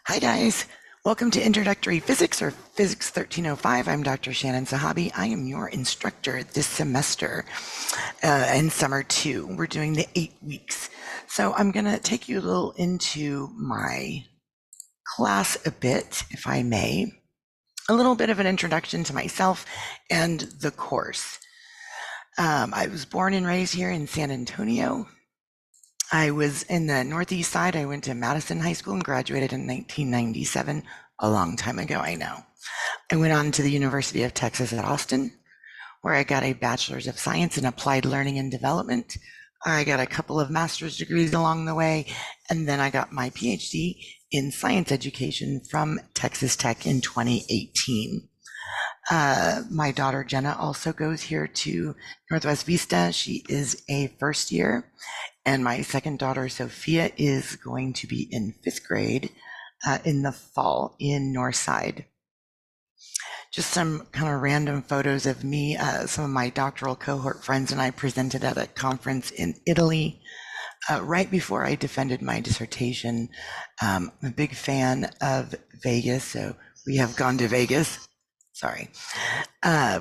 Hi guys, welcome to Introductory Physics or Physics 1305. I'm Dr. Shannon Sahabi. I am your instructor this semester in summer 2. We're doing the 8 weeks. So I'm going to take you a little into my class a bit, if I may. A little bit of an introduction to myself and the course. I was born and raised here in San Antonio. I was in the Northeast side. I went to Madison High School and graduated in 1997, a long time ago, I know. I went on to the University of Texas at Austin, where I got a Bachelor's of Science in Applied Learning and Development. I got a couple of master's degrees along the way, and then I got my PhD in science education from Texas Tech in 2018. My daughter Jenna also goes here to Northwest Vista. She is a first year. And my second daughter, Sophia, is going to be in 5th grade in the fall in Northside. Just some kind of random photos of me. Some of my doctoral cohort friends and I presented at a conference in Italy right before I defended my dissertation. I'm a big fan of Vegas, so we have gone to Vegas. Sorry.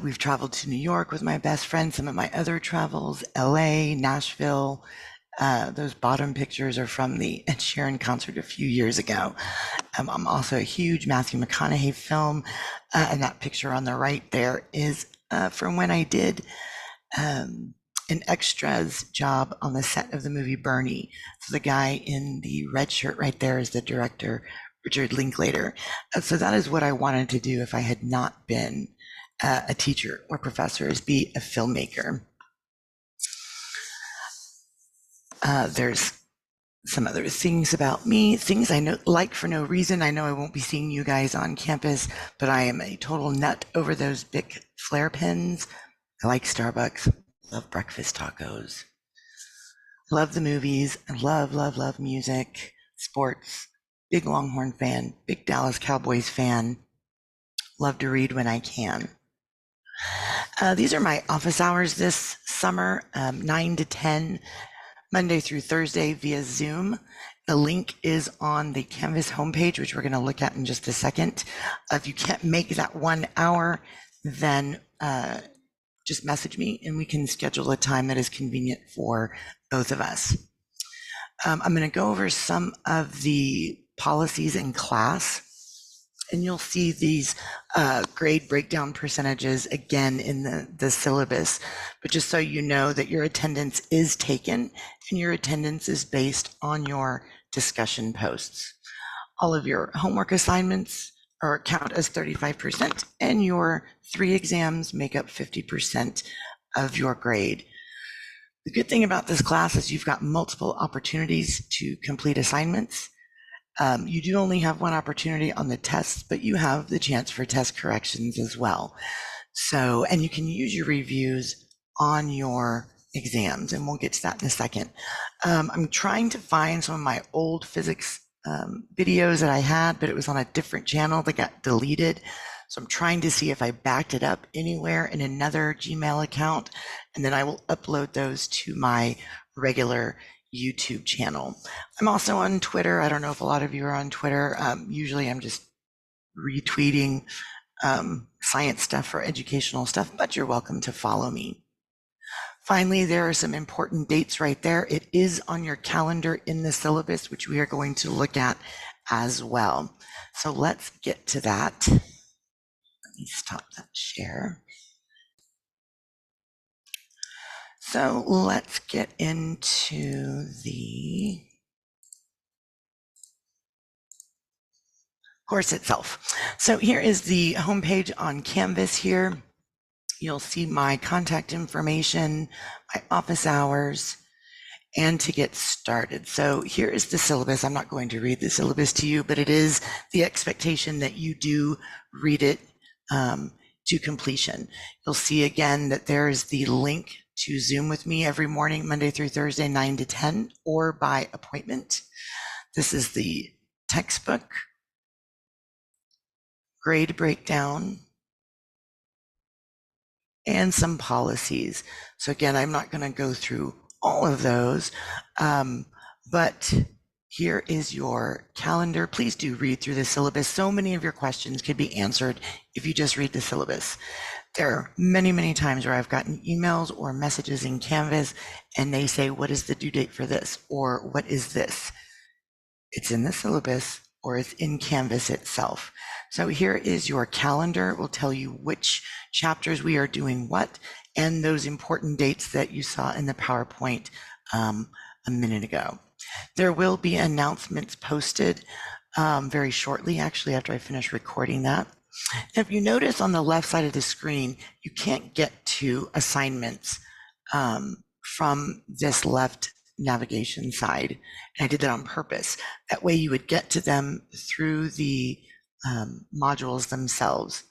We've traveled to New York with my best friend, some of my other travels, LA, Nashville. Those bottom pictures are from the Ed Sheeran concert a few years ago. I'm also a huge Matthew McConaughey film, and that picture on the right there is from when I did an extras job on the set of the movie Bernie. So the guy in the red shirt right there is the director, Richard Linklater. So that is what I wanted to do if I had not been a teacher or professor, is be a filmmaker. There's some other things about me, things I know, like for no reason. I know I won't be seeing you guys on campus, but I am a total nut over those big flare pens. I like Starbucks, love breakfast tacos, love the movies, and love music, sports, big Longhorn fan, big Dallas Cowboys fan, love to read when I can. These are my office hours this summer, 9 to 10. Monday through Thursday via Zoom. The link is on the Canvas homepage, which we're going to look at in just a second. If you can't make that 1 hour, then just message me and we can schedule a time that is convenient for both of us. I'm going to go over some of the policies in class, and you'll see these grade breakdown percentages again in the syllabus. But just so you know that your attendance is taken, and your attendance is based on your discussion posts. All of your homework assignments are count as 35%, and your 3 exams make up 50% of your grade. The good thing about this class is you've got multiple opportunities to complete assignments. You do only have 1 opportunity on the tests, but you have the chance for test corrections as well. So, and you can use your reviews on your exams, and we'll get to that in a second. I'm trying to find some of my old physics videos that I had, but it was on a different channel that got deleted. So I'm trying to see if I backed it up anywhere in another Gmail account, and then I will upload those to my regular YouTube channel. I'm also on Twitter. I don't know if a lot of you are on Twitter. Usually I'm just retweeting science stuff or educational stuff, but you're welcome to follow me. Finally, there are some important dates right there. It is on your calendar in the syllabus, which we are going to look at as well. So let's get to that. Let me stop that share. So let's get into the course itself. So here is the homepage on Canvas here. You'll see my contact information, my office hours, and to get started. So here is the syllabus. I'm not going to read the syllabus to you, but it is the expectation that you do read it to completion. You'll see again that there's the link to Zoom with me every morning, Monday through Thursday, 9 to 10, or by appointment. This is the textbook, grade breakdown, and some policies. So again, I'm not going to go through all of those, but Here is your calendar. Please do read through the syllabus. So many of your questions could be answered if you just read the syllabus. There are many, many times where I've gotten emails or messages in Canvas and they say, what is the due date for this? Or what is this? It's in the syllabus or it's in Canvas itself. So here is your calendar. It will tell you which chapters we are doing what and those important dates that you saw in the PowerPoint a minute ago. There will be announcements posted very shortly, actually, after I finish recording that. If you notice on the left side of the screen, you can't get to assignments from this left navigation side. And I did that on purpose. That way you would get to them through the modules themselves.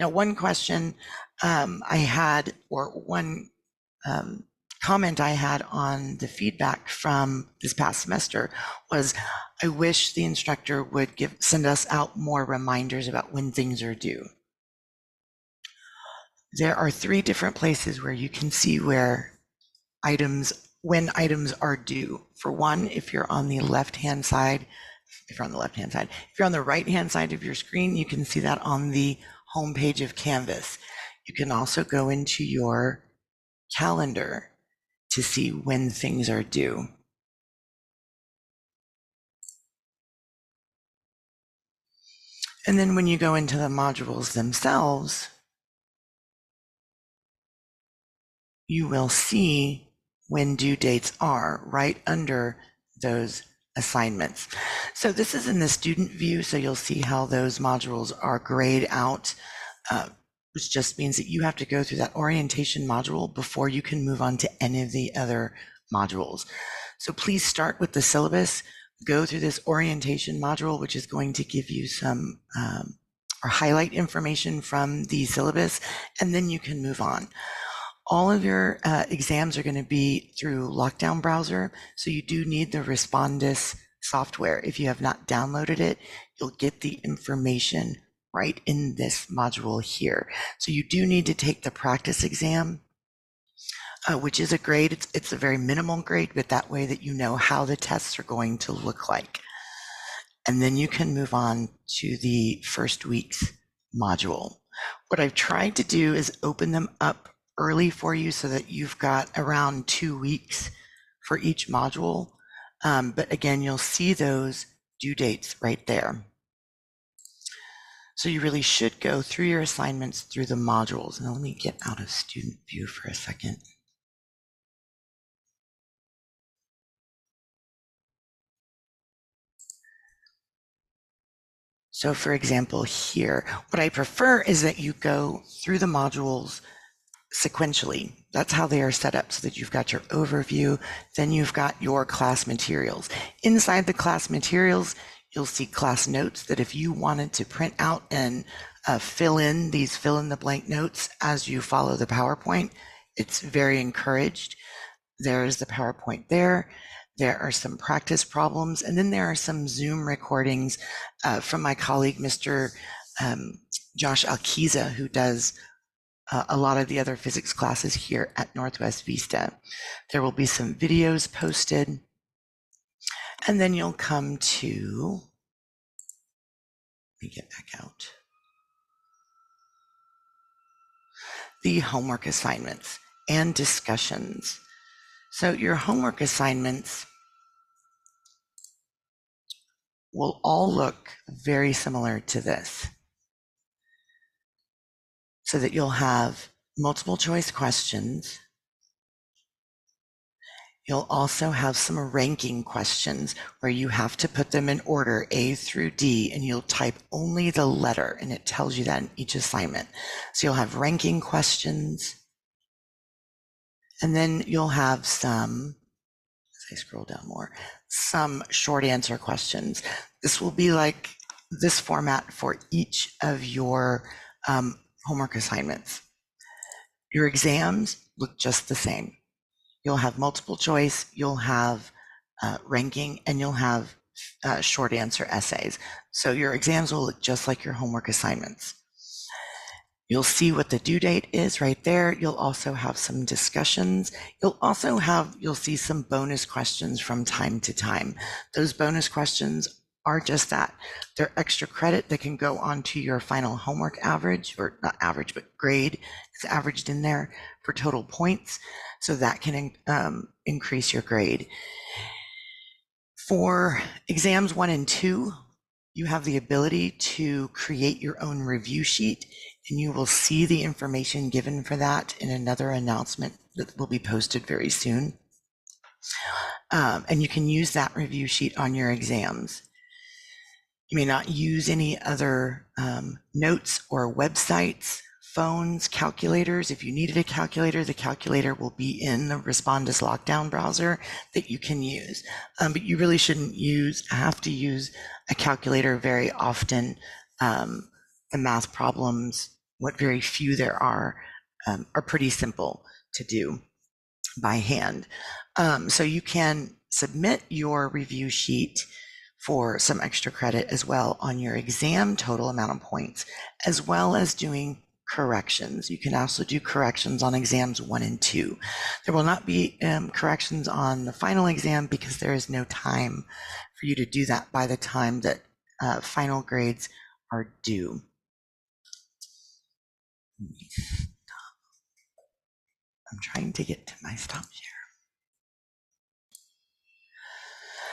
Now, one question I had, or one comment I had on the feedback from this past semester was, I wish the instructor would send us out more reminders about when things are due. There are 3 different places where you can see when items are due. For one, if you're on the left-hand side, if you're on the right-hand side of your screen, you can see that on the home page of Canvas. You can also go into your calendar to see when things are due. And then when you go into the modules themselves, you will see when due dates are right under those assignments. So this is in the student view, so you'll see how those modules are grayed out, which just means that you have to go through that orientation module before you can move on to any of the other modules. So please start with the syllabus, go through this orientation module, which is going to give you some or highlight information from the syllabus, and then you can move on. All of your exams are going to be through Lockdown Browser, so you do need the Respondus software. If you have not downloaded it, you'll get the information right in this module here. So you do need to take the practice exam, which is a grade. It's a very minimal grade, but that way that you know how the tests are going to look like. And then you can move on to the first week's module. What I've tried to do is open them up early for you so that you've got around 2 weeks for each module. But again, you'll see those due dates right there. So you really should go through your assignments through the modules. Now let me get out of student view for a second. So for example, here, what I prefer is that you go through the modules sequentially. That's how they are set up, so that you've got your overview, then you've got your class materials. Inside the class materials, you'll see class notes that if you wanted to print out and fill in the blank notes as you follow the PowerPoint, it's very encouraged. There's the PowerPoint there. There are some practice problems, and then there are some Zoom recordings from my colleague, Mr. Josh Alkiza, who does a lot of the other physics classes here at Northwest Vista. There will be some videos posted, and then you'll come to, let me get back out, the homework assignments and discussions. So your homework assignments will all look very similar to this, so that you'll have multiple choice questions. You'll also have some ranking questions where you have to put them in order A through D, and you'll type only the letter, and it tells you that in each assignment. So you'll have ranking questions, and then you'll have some, as I scroll down more, some short answer questions. This will be like this format for each of your homework assignments. Your exams look just the same. You'll have multiple choice, you'll have ranking, and you'll have short answer essays. So your exams will look just like your homework assignments. You'll see what the due date is right there. You'll also have some discussions. You'll see some bonus questions from time to time. Those bonus questions are just that. They're extra credit that can go onto your final homework average, or not average, but grade is averaged in there for total points. So that can increase your grade. For exams 1 and 2, you have the ability to create your own review sheet, and you will see the information given for that in another announcement that will be posted very soon. And you can use that review sheet on your exams. You may not use any other notes or websites, phones, calculators. If you needed a calculator, the calculator will be in the Respondus lockdown browser that you can use. But you really shouldn't have to use a calculator very often. The math problems, what very few there are pretty simple to do by hand. So you can submit your review sheet for some extra credit as well on your exam total amount of points, as well as doing corrections. You can also do corrections on exams 1 and 2. There will not be corrections on the final exam because there is no time for you to do that by the time that final grades are due. I'm trying to get to my stop share.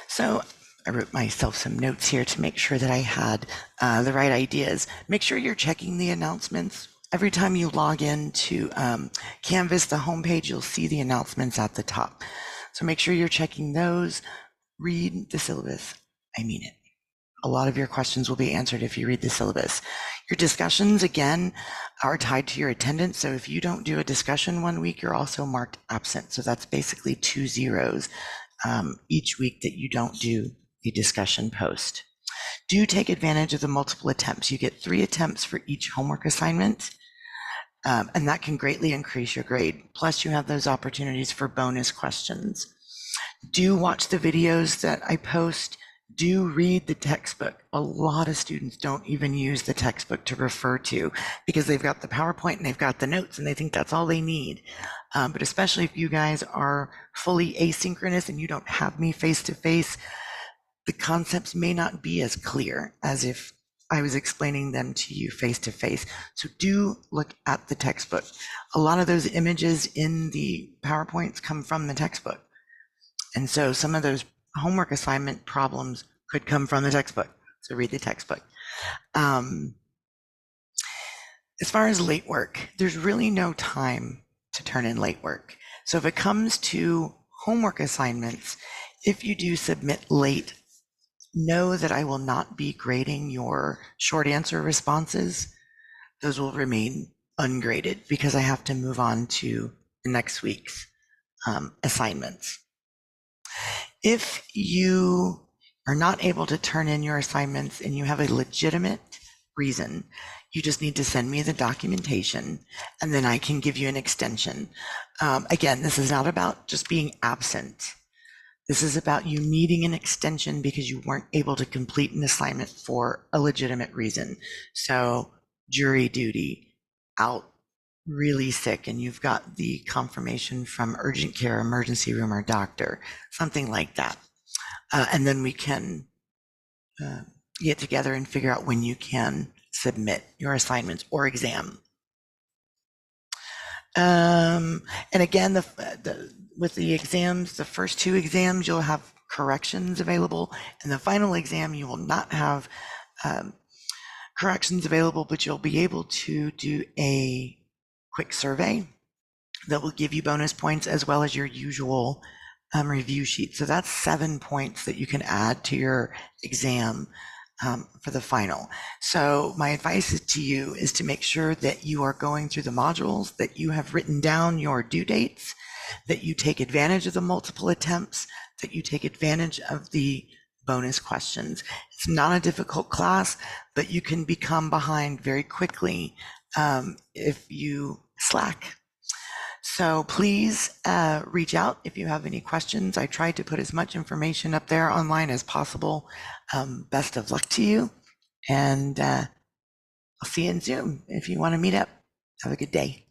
So I wrote myself some notes here to make sure that I had the right ideas. Make sure you're checking the announcements. Every time you log into Canvas, the homepage, you'll see the announcements at the top. So make sure you're checking those. Read the syllabus. I mean it. A lot of your questions will be answered if you read the syllabus. Your discussions, again, are tied to your attendance. So if you don't do a discussion 1 week, you're also marked absent. So that's basically 2 zeros each week that you don't do a discussion post. Do take advantage of the multiple attempts. You get 3 attempts for each homework assignment, and that can greatly increase your grade. Plus, you have those opportunities for bonus questions. Do watch the videos that I post. Do read the textbook. A lot of students don't even use the textbook to refer to because they've got the PowerPoint and they've got the notes and they think that's all they need. But especially if you guys are fully asynchronous and you don't have me face to face, the concepts may not be as clear as if I was explaining them to you face to face. So do look at the textbook. A lot of those images in the PowerPoints come from the textbook. And so some of those homework assignment problems could come from the textbook. So read the textbook. As far as late work, there's really no time to turn in late work. So if it comes to homework assignments, if you do submit late, know that I will not be grading your short answer responses. Those will remain ungraded because I have to move on to the next week's assignments. If you are not able to turn in your assignments and you have a legitimate reason, you just need to send me the documentation and then I can give you an extension. Again, this is not about just being absent. This is about you needing an extension because you weren't able to complete an assignment for a legitimate reason. So jury duty, out really sick, and you've got the confirmation from urgent care, emergency room, or doctor, something like that. And then we can get together and figure out when you can submit your assignments or exam. And again, with the exams, the first 2 exams, you'll have corrections available. And the final exam, you will not have corrections available, but you'll be able to do a quick survey that will give you bonus points as well as your usual review sheet. So that's 7 points that you can add to your exam for the final. So my advice to you is to make sure that you are going through the modules, that you have written down your due dates, that you take advantage of the multiple attempts, that you take advantage of the bonus questions. It's not a difficult class, but you can become behind very quickly if you slack. So please reach out if you have any questions. I tried to put as much information up there online as possible. Best of luck to you, and I'll see you in Zoom if you want to meet up. Have a good day.